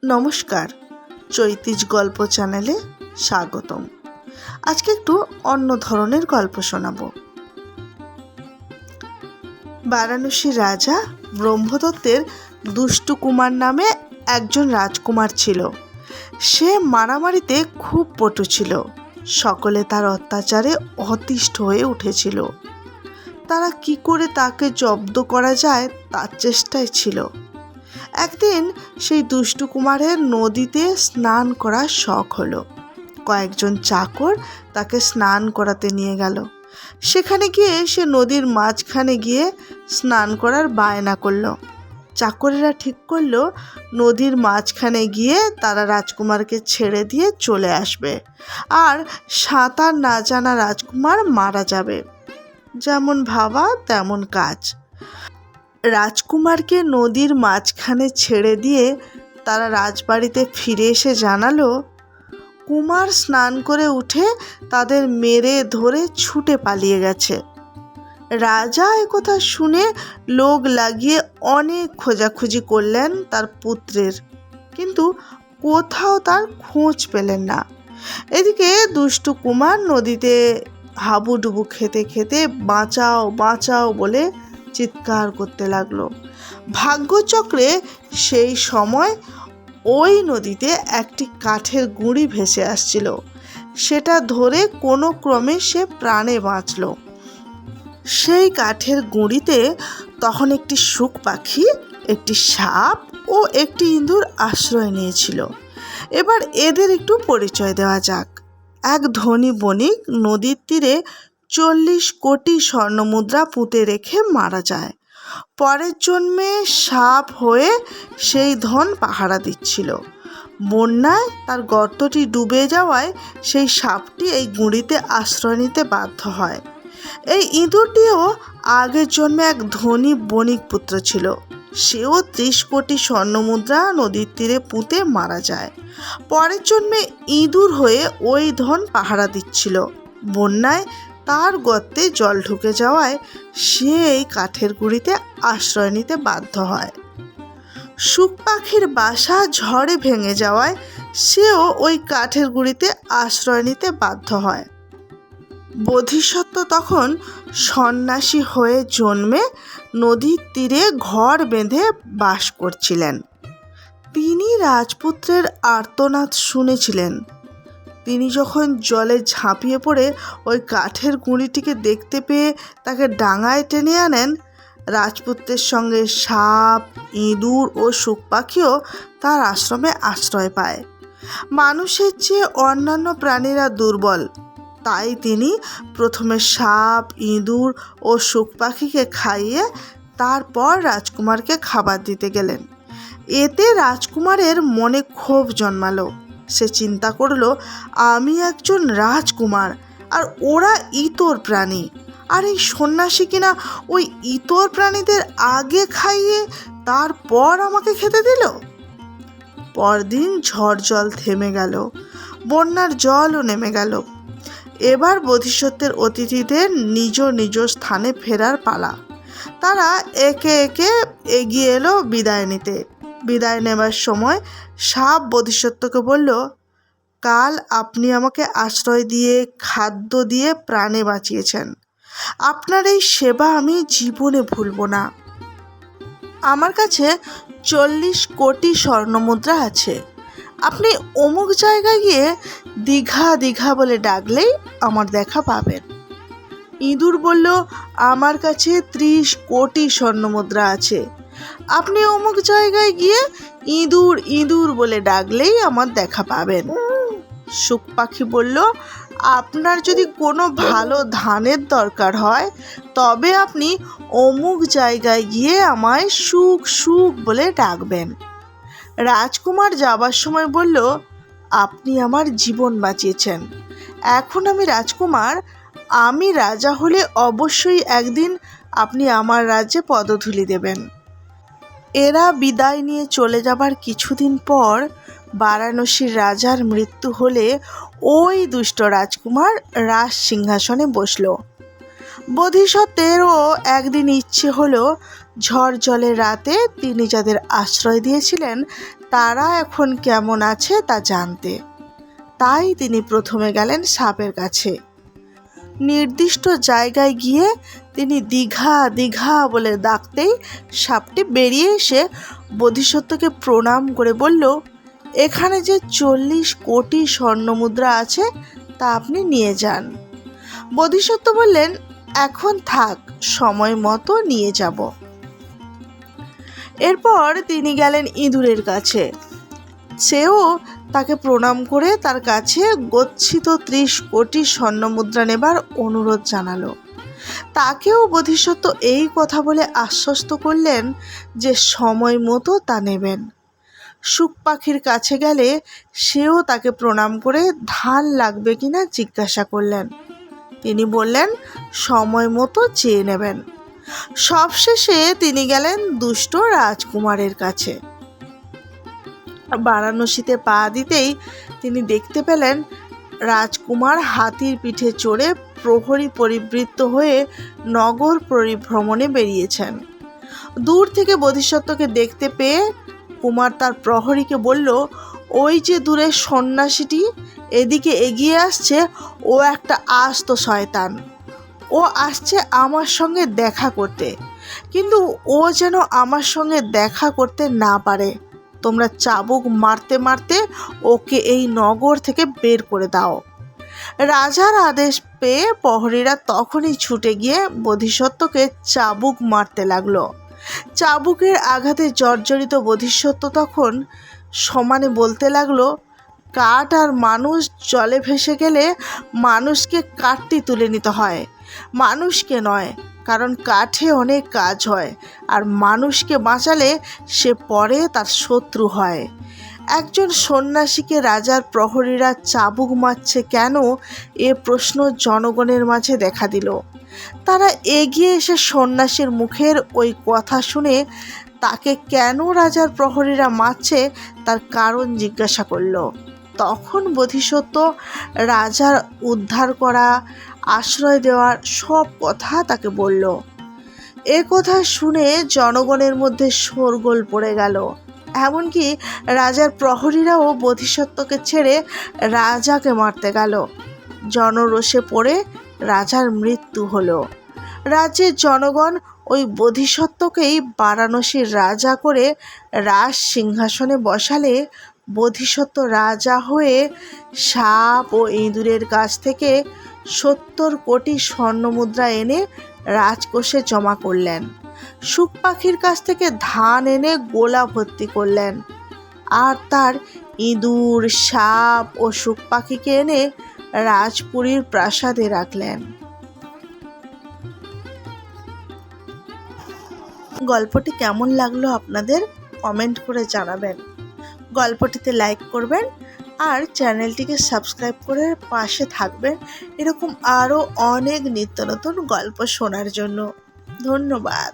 নমস্কার, চৈতিজ গল্প চ্যানেলে স্বাগতম। আজকে একটু অন্য ধরনের গল্প শোনাবো। বারাণসীর রাজা ব্রহ্মদত্তের দুষ্টু কুমার নামে একজন রাজকুমার ছিল। সে মারামারিতে খুব পটু ছিল। সকলে তার অত্যাচারে অতিষ্ঠ হয়ে উঠেছিল। তারা কি করে তাকে জব্দ করা যায় তার চেষ্টায় ছিল। একদিন সেই দুষ্টু কুমারের নদীতে স্নান করার শখ হলো। কয়েকজন চাকর তাকে স্নান করাতে নিয়ে গেল। সেখানে গিয়ে সে নদীর মাঝখানে গিয়ে স্নান করার বায়না করলো। চাকরেরা ঠিক করলো নদীর মাঝখানে গিয়ে তারা রাজকুমারকে ছেড়ে দিয়ে চলে আসবে, আর সাঁতার না জানা রাজকুমার মারা যাবে। যেমন ভাবা তেমন কাজ। রাজকুমারকে নদীর মাঝখানে ছেড়ে দিয়ে তারা রাজবাড়িতে ফিরে এসে জানালো, কুমার স্নান করে উঠে তাদের মেরে ধরে ছুটে পালিয়ে গেছে। রাজা একথা শুনে লোক লাগিয়ে অনেক খোঁজাখুঁজি করলেন তার পুত্রের, কিন্তু কোথাও তার খোঁজ পেলেন না। এদিকে দুষ্টু কুমার নদীতে হাবুডুবু খেতে খেতে বাঁচাও বাঁচাও বলে চিৎকার করতে লাগলো। ভাগ্যচক্রে সেই সময় ওই নদীতে একটি কাঠের গুঁড়ি ভেসে আসছিল। সেটা ধরে কোনো ক্রমে সে প্রাণে বাঁচল। সেই কাঠের গুঁড়িতে তখন একটি শুক পাখি, একটি সাপ ও একটি ইঁদুর আশ্রয় নিয়েছিল। এবার এদের একটু পরিচয় দেওয়া যাক। এক ধনী বণিক নদীর তীরে 40 কোটি স্বর্ণমুদ্রা পুঁতে রেখে মারা যায়। পরের জন্মে সাপ হয়ে সেই ধন পাহারা দিচ্ছিল। বন্যায় তার গর্তটি ডুবে যাওয়ায় সেই সাপটি এই গুঁড়িতে আশ্রয় নিতে বাধ্য হয়। এই ইঁদুরটিও আগের জন্মে এক ধনী বণিক পুত্র ছিল। সেও 30 কোটি স্বর্ণমুদ্রা নদীর তীরে পুঁতে মারা যায়। পরের জন্মে ইঁদুর হয়ে ওই ধন পাহারা দিচ্ছিল। বন্যায় তার গর্তে জল ঢুকে যাওয়ায় সে এই কাঠের গুঁড়িতে আশ্রয় নিতে বাধ্য হয়। শুক পাখির বাসা ঝড়ে ভেঙে যাওয়ায় সেও ওই কাঠের গুঁড়িতে আশ্রয় নিতে বাধ্য হয়। বোধিসত্ত্ব তখন সন্ন্যাসী হয়ে জন্মে নদীর তীরে ঘর বেঁধে বাস করছিলেন। তিনি রাজপুত্রের আর্তনাদ শুনেছিলেন। তিনি যখন জলে ঝাঁপিয়ে পড়ে ওই কাঠের গুঁড়িটিকে দেখতে পেয়ে তাকে ডাঙায় টেনে আনেন, রাজপুত্রের সঙ্গে সাপ, ইঁদুর ও শুক পাখিও তার আশ্রমে আশ্রয় পায়। মানুষের চেয়ে অন্যান্য প্রাণীরা দুর্বল, তাই তিনি প্রথমে সাপ, ইঁদুর ও শুক পাখিকে খাইয়ে তারপর রাজকুমারকে খাবার দিতে গেলেন। এতে রাজকুমারের মনে ক্ষোভ জন্মালো। সে চিন্তা করল, আমি একজন রাজকুমার আর ওরা ইতর প্রাণী, আর এই সন্ন্যাসী কিনা ওই ইতর প্রাণীদের আগে খাইয়ে তারপর আমাকে খেতে দিল। পরদিন ঝড় জল থেমে গেল, বন্যার জলও নেমে গেল। এবার বোধিসত্ত্বের অতিথিদের নিজ নিজ স্থানে ফেরার পালা। তারা একে একে এগিয়ে এলো বিদায় নিতে। বিদায় নেবার সময় সাপ বোধিসত্ত্বকে বলল, কাল আপনি আমাকে আশ্রয় দিয়ে খাদ্য দিয়ে প্রাণে বাঁচিয়েছেন। আপনার এই সেবা আমি জীবনে ভুলব না। আমার কাছে 40 কোটি স্বর্ণমুদ্রা আছে। আপনি অমুক জায়গায় গিয়ে দীঘা দীঘা বলে ডাকলেই আমার দেখা পাবেন। ইঁদুর বলল, আমার কাছে 30 কোটি স্বর্ণমুদ্রা আছে। আপনি অমুক জায়গায় গিয়ে ইঁদুর ইঁদুর বলে ডাকলেই আমার দেখা পাবেন। শুক পাখি বলল, আপনার যদি কোনো ভালো ধানের দরকার হয় তবে আপনি অমুক জায়গায় গিয়ে আমায় শুক শুক বলে ডাকবেন। রাজকুমার যাবার সময় বলল, আপনি আমার জীবন বাঁচিয়েছেন। এখন আমি রাজকুমার, আমি রাজা হলে অবশ্যই একদিন আপনি আমার রাজ্যে পদধূলি দেবেন। এরা বিদায় নিয়ে চলে যাবার কিছুদিন পর বারাণসীর রাজার মৃত্যু হলে ওই দুষ্ট রাজকুমার রাজ সিংহাসনে বসল। বোধিসত্ত্বেরও একদিন ইচ্ছে হলো ঝড় জলের রাতে তিনি যাদের আশ্রয় দিয়েছিলেন তারা এখন কেমন আছে তা জানতে। তাই তিনি প্রথমে গেলেন সাপের কাছে। নির্দিষ্ট জায়গায় গিয়ে তিনি দীঘা দীঘা বলে ডাকতেই সাপটি বেরিয়ে এসে বোধিসত্ত্বকে প্রণাম করে বলল, এখানে যে 40 কোটি স্বর্ণমুদ্রা আছে তা আপনি নিয়ে যান। বোধিসত্ত্ব বললেন, এখন থাক, সময় মতো নিয়ে যাব। এরপর তিনি গেলেন ইঁদুরের কাছে। সেও তাকে প্রণাম করে তার কাছে গচ্ছিত 30 কোটি স্বর্ণমুদ্রা নেবার অনুরোধ জানালো। তাকেও বোধিসত্ত্ব এই কথা বলে আশ্বস্ত করলেন যে সময় মতো তা নেবেন। শুক পাখির কাছে গেলে সেও তাকে প্রণাম করে ধান লাগবে কিনা জিজ্ঞাসা করলেন। তিনি বললেন সময় মতো চেয়ে নেবেন। সবশেষে তিনি গেলেন দুষ্ট রাজকুমারের কাছে। বারাণসীতে পা দিতেই তিনি দেখতে পেলেন রাজকুমার হাতির পিঠে চড়ে প্রহরী পরিবৃত্ত হয়ে নগর পরিভ্রমণে বেরিয়েছেন। দূর থেকে বোধিসত্ত্বকে দেখতে পেয়ে কুমার তার প্রহরীকে বলল, ওই যে দূরে সন্ন্যাসীটি এদিকে এগিয়ে আসছে, ও একটা আস্ত শয়তান। ও আসছে আমার সঙ্গে দেখা করতে, কিন্তু ও যেন আমার সঙ্গে দেখা করতে না পারে। তোমরা চাবুক মারতে মারতে ওকে এই নগর থেকে বের করে দাও। রাজার আদেশ পেয়ে প্রহরীরা তখনই ছুটে গিয়ে বোধিসত্ত্বকে চাবুক মারতে লাগলো। চাবুকের আঘাতে জর্জরিত বোধিসত্ত্ব তখন সমানে বলতে লাগলো, কাঠ আর মানুষ জলে ভেসে গেলে মানুষকে কাঠটি তুলে নিতে হয়, মানুষকে নয়, কারণ কাঠে অনেক কাজ হয়, আর মানুষকে বাঁচালে সে পরে তার শত্রু হয়। একজন সন্ন্যাসীকে রাজার প্রহরীরা চাবুক মারছে কেন, এ প্রশ্ন জনগণের মাঝে দেখা দিল। তারা এগিয়ে এসে সন্ন্যাসীর মুখের ওই কথা শুনে তাকে কেন রাজার প্রহরীরা মারছে তার কারণ জিজ্ঞাসা করল। তখন বোধিসত্ত্ব রাজার উদ্ধার করা, আশ্রয় দেওয়ার সব কথা তাকে বলল। এ কথা শুনে জনগণের মধ্যে শোরগোল পড়ে গেল। এমনকি রাজার প্রহরীরাও বোধিসত্ত্বকে ছেড়ে রাজাকে মারতে গেল। জনরোষে পড়ে রাজার মৃত্যু হলো। রাজ্যের জনগণ ওই বোধিসত্ত্বকেই বারাণসীর রাজা করে রাজ সিংহাসনে বসালে বোধিসত্ত্ব রাজা হয়ে সাপ ও ইঁদুরের কাছ থেকে 70 কোটি স্বর্ণমুদ্রা এনে রাজকোষে জমা করলেন। শুক পাখির কাছ থেকে ধান এনে গোলা ভর্তি করলেন, আর তার ইঁদুর, সাপ ও শুক পাখিকে এনে রাজপুরীর প্রাসাদে রাখলেন। গল্পটি কেমন লাগলো আপনাদের কমেন্ট করে জানাবেন। গল্পটিতে লাইক করবেন আর চ্যানেলটিকে সাবস্ক্রাইব করে পাশে থাকবেন এরকম আরও অনেক নিত্য নতুন গল্প শোনার জন্য। ধন্যবাদ।